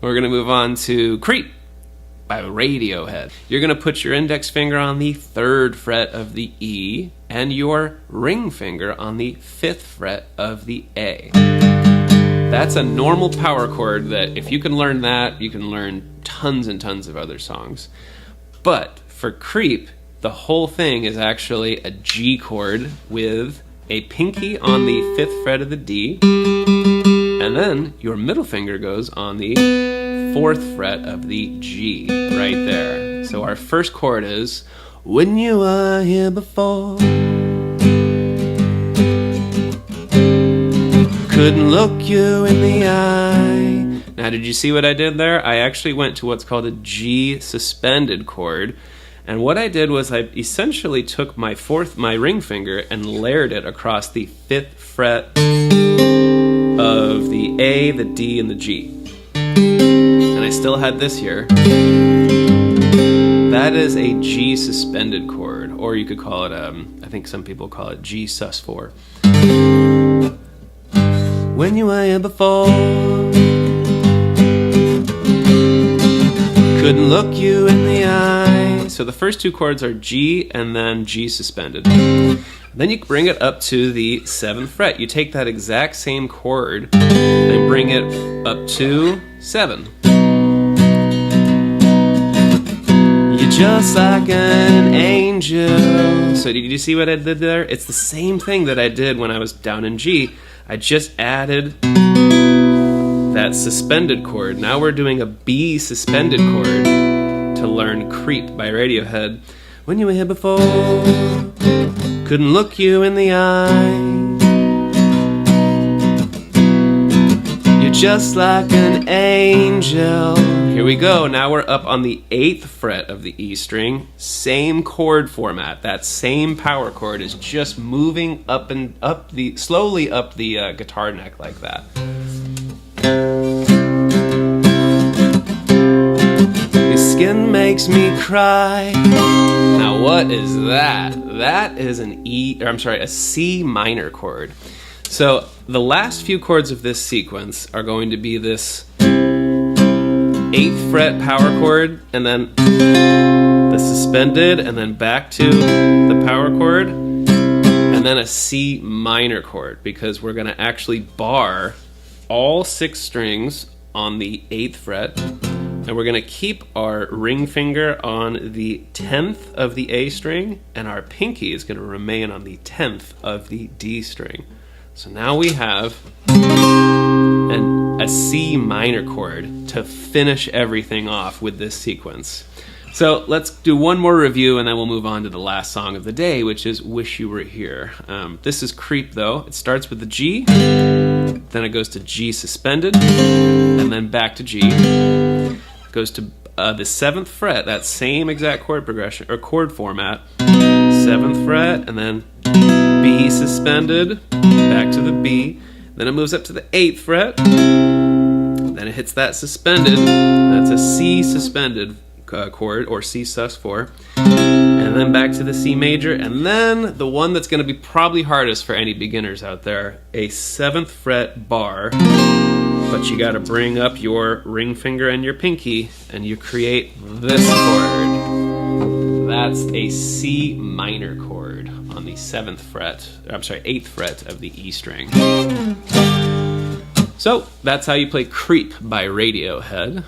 We're going to move on to Creep by Radiohead. You're going to put your index finger on the 3rd fret of the E and your ring finger on the 5th fret of the A. That's a normal power chord that if you can learn that, you can learn tons and tons of other songs. But for Creep, the whole thing is actually a G chord with a pinky on the 5th fret of the D, and then your middle finger goes on the 4th fret of the G, right there. So our first chord is, when you were here before, couldn't look you in the eye. Now, did you see what I did there? I actually went to what's called a G suspended chord. And what I did was I essentially took my ring finger and layered it across the 5th fret of the A, the D, and the G. And I still had this here. That is a G suspended chord, or you could call it, I think some people call it G sus4. When you were here before, couldn't look you in the eye. So the first two chords are G and then G suspended. Then you bring it up to the 7th fret. You take that exact same chord and bring it up to 7. You're just like an angel. So did you see what I did there? It's the same thing that I did when I was down in G. I just added that suspended chord. Now we're doing a B suspended chord to learn Creep by Radiohead. When you were here before, couldn't look you in the eye. You're just like an angel. Here we go. Now we're up on the 8th fret of the E string. Same chord format. That same power chord is just moving up and up slowly up the guitar neck like that. Skin makes me cry. Now what is that? That is a C minor chord. So the last few chords of this sequence are going to be this 8th fret power chord, and then the suspended, and then back to the power chord, and then a C minor chord, because we're going to actually bar all 6 strings on the 8th fret. And we're going to keep our ring finger on the 10th of the A string, and our pinky is going to remain on the 10th of the D string. So now we have a C minor chord to finish everything off with this sequence. So let's do one more review, and then we'll move on to the last song of the day, which is Wish You Were Here. This is Creep, though. It starts with the G, then it goes to G suspended, and then back to G. Goes to the 7th fret, that same exact chord progression or chord format. 7th fret, and then B suspended, back to the B. Then it moves up to the 8th fret. Then it hits that suspended. That's a C suspended chord, or C sus4. And then back to the C major, and then the one that's going to be probably hardest for any beginners out there, a 7th fret bar. But you got to bring up your ring finger and your pinky, and you create this chord. That's a C minor chord on the 8th fret of the E string. So that's how you play Creep by Radiohead.